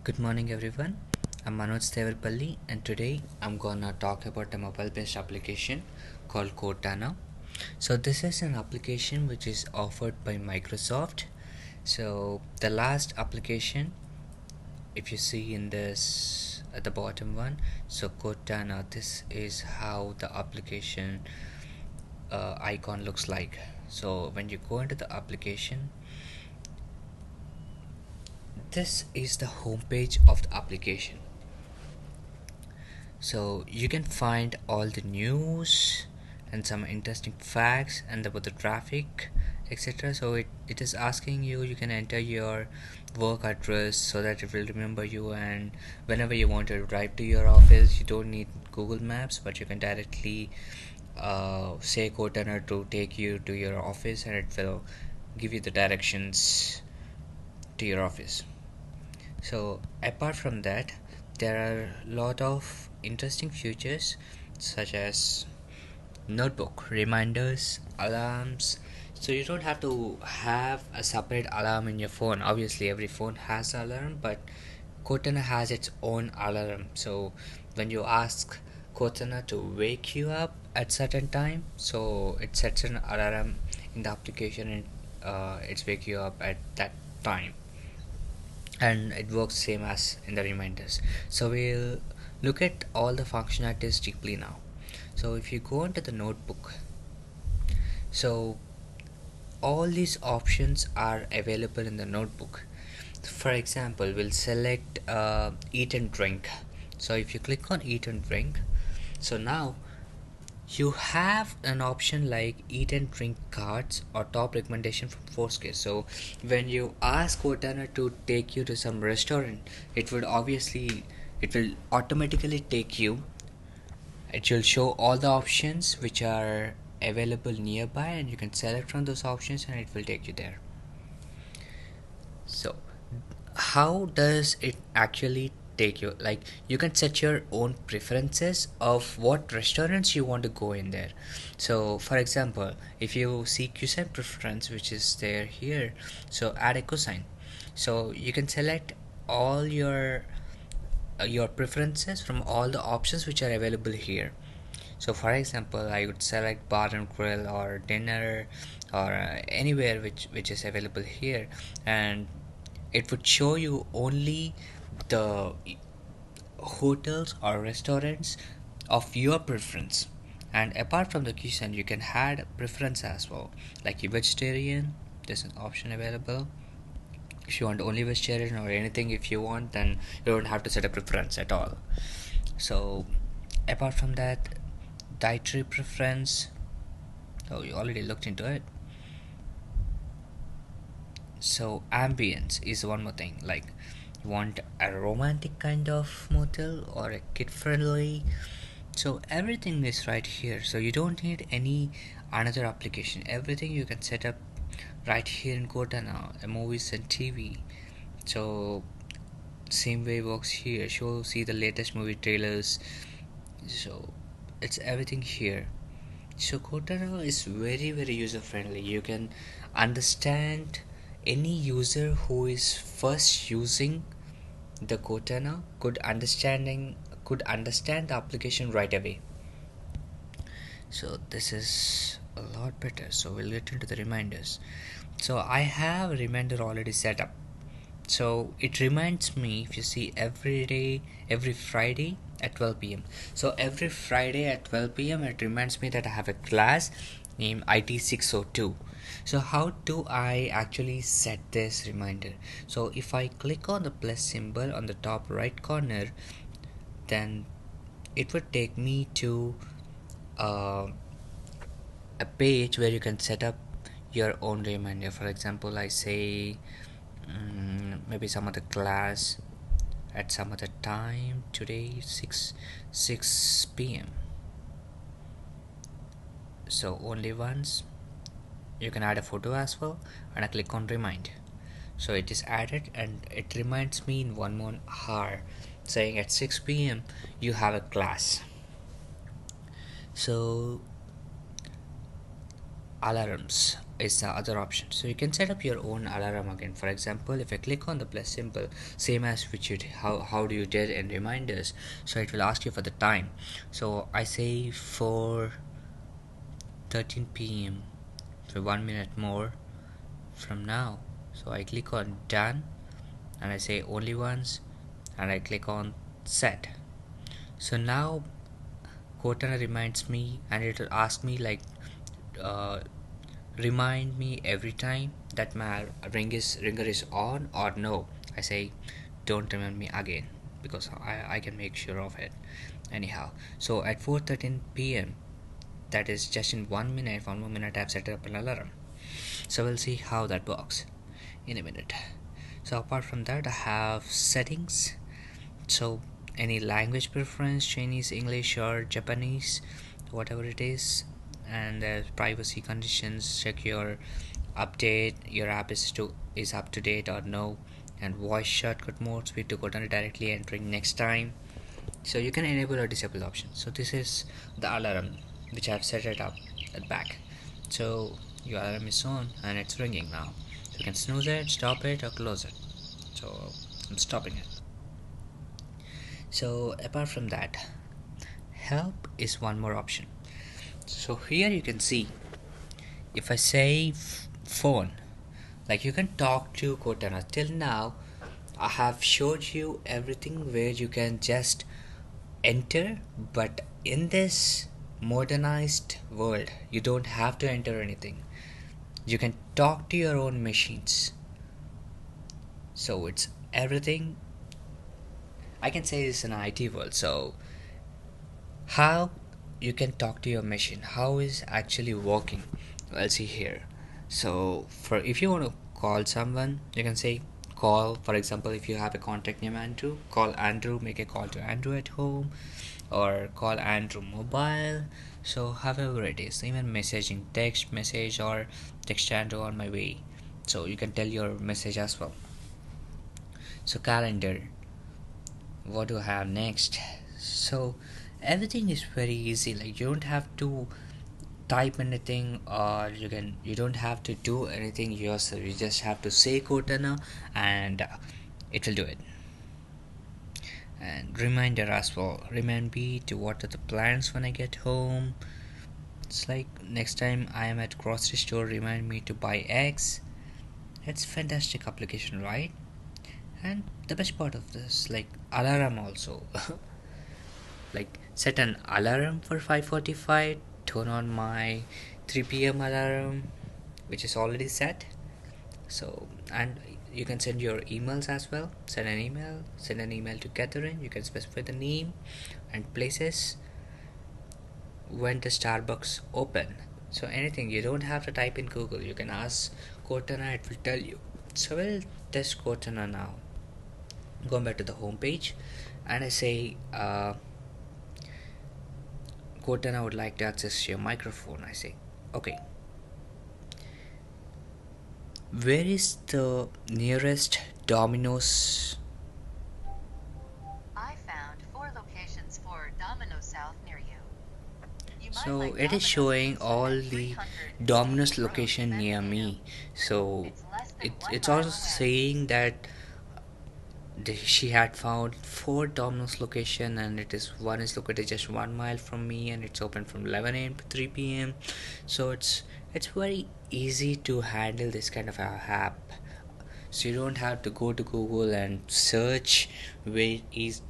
Good morning, everyone. I'm Manoj Devarpalli, and today I'm gonna talk about a mobile-based application called Cortana. So this is an application which is offered by Microsoft. So the last application, if you see in this at the bottom one, so Cortana, this is how the application icon looks like. So when you go into the application, this is the homepage of the application. So you can find all the news and some interesting facts and about the traffic, etc. So it is asking you can enter your work address so that it will remember you, and whenever you want to drive to your office you don't need Google Maps, but you can directly say Cortana to take you to your office, and it will give you the directions to your office. So apart from that, there are a lot of interesting features such as notebook, reminders, alarms. So you don't have to have a separate alarm in your phone. Obviously every phone has an alarm, but Cortana has its own alarm. So when you ask Cortana to wake you up at certain time, so it sets an alarm in the application, and it's wake you up at that time, and it works same as in the reminders. So we'll look at all the functionalities deeply now. So if you go into the notebook, so all these options are available in the notebook. For example, we'll select eat and drink. So if you click on eat and drink, so now you have an option like eat and drink cards or top recommendation from Foursquare. So when you ask Cortana to take you to some restaurant, it will automatically take you. It will show all the options which are available nearby, and you can select from those options and it will take you there. So how does it actually take you? Like, you can set your own preferences of what restaurants you want to go in there. So for example, if you see cuisine preference, which is there here, so add a cuisine. So you can select all your preferences from all the options which are available here. So for example, I would select bar and grill or dinner, or anywhere which is available here, and it would show you only the hotels or restaurants of your preference. And apart from the cuisine, you can add preference as well, like you vegetarian, there's an option available. If you want only vegetarian or anything if you want, then you don't have to set a preference at all. So apart from that, dietary preference, oh, you already looked into it. So ambience is one more thing, like you want a romantic kind of motel or a kid friendly. So everything is right here, so you don't need any another application. Everything you can set up right here in Cortana, movies and TV. So same way works here. So see the latest movie trailers. So it's everything here. So Cortana is very user friendly. You can understand any user who is first using the Cortana could understand the application right away. So this is a lot better. So we'll get into the reminders. So I have a reminder already set up. So it reminds me, if you see, every Friday at 12 p.m. So every Friday at 12 p.m. it reminds me that I have a class named IT 602. So how do I actually set this reminder? So if I click on the plus symbol on the top right corner, then it would take me to uh, a page where you can set up your own reminder. For example, I say maybe some other class at some other time today, 6 p.m. So only once. You can add a photo as well, and I click on remind. So it is added and it reminds me in 1 more hour, saying at 6 p.m. you have a class. So alarms. is the other option. So you can set up your own alarm again. For example, if I click on the plus symbol, same as which you how do you did in reminders, so it will ask you for the time. So I say for 13 p.m. for 1 minute more from now. So I click on done and I say only once and I click on set. So now Cortana reminds me and it will ask me like uh, remind me every time that my ringer is on or no. I say don't remind me again because I can make sure of it anyhow. So at 4:13 p.m., that is just in 1 minute, 1 more minute I've set up an alarm. So we'll see how that works in a minute. So apart from that, I have settings. So any language preference, Chinese, English or Japanese, whatever it is, and privacy conditions, check your update, your app is up to date or no, and voice shortcut mode, speak to Cortana directly entering next time. So you can enable or disable options. So this is the alarm which I've set it up at back. So your alarm is on and it's ringing now. So you can snooze it, stop it or close it. So I'm stopping it. So apart from that, help is one more option. So here you can see if I say phone, like you can talk to Cortana. Till now I have showed you everything where you can just enter, but in this modernized world you don't have to enter anything. You can talk to your own machines. So it's everything. I can say this in IT world. So how you can talk to your machine, how is actually working? Let's see here. So for if you want to call someone, you can say call. For example, if you have a contact name Andrew, call Andrew, make a call to Andrew at home, or call Andrew mobile. So however it is, even messaging, text message or text Andrew on my way. So you can tell your message as well. So calendar, what do I have next? So everything is very easy. Like you don't have to type anything, or you don't have to do anything yourself. You just have to say Cortana and it will do it. And reminder as well, remind me to what are the plans when I get home. It's like next time I am at grocery store, remind me to buy eggs. It's fantastic application, right? And the best part of this, like alarm also. Like set an alarm for 5:45, turn on my 3 p.m. alarm which is already set. So and you can send your emails as well. Send an email to Catherine. You can specify the name and places when the Starbucks open. So anything, you don't have to type in Google, you can ask Cortana, it will tell you. So we'll test Cortana now. Going back to the home page and I say Cortana would like to access your microphone. I say okay, where is the nearest Domino's? I found 4 locations for Domino South near you. So it is showing all the Domino's location near me. So it's also saying that she had found 4 Domino's location, and one is located just 1 mile from me, and it's open from 11 a.m. to 3 p.m. So it's very easy to handle this kind of a app. So you don't have to go to Google and search where is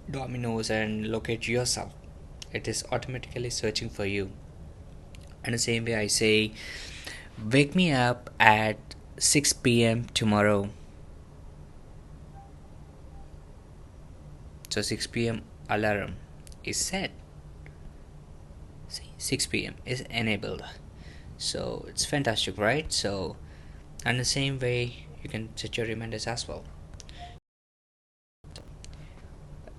Domino's and locate yourself. It is automatically searching for you. And the same way I say wake me up at 6 p.m. tomorrow. So 6 p.m. alarm is set. See, 6 p.m. is enabled. So it's fantastic, right? So and the same way you can set your reminders as well.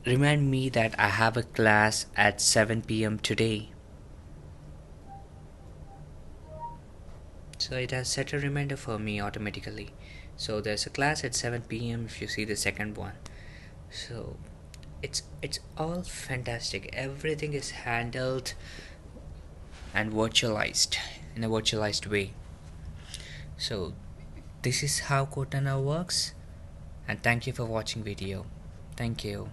Remind me that I have a class at 7 p.m. today. So it has set a reminder for me automatically. So there's a class at 7 p.m. if you see the second one. So it's all fantastic. Everything is handled and virtualized in a virtualized way. So this is how Cortana works, and thank you for watching video. Thank you.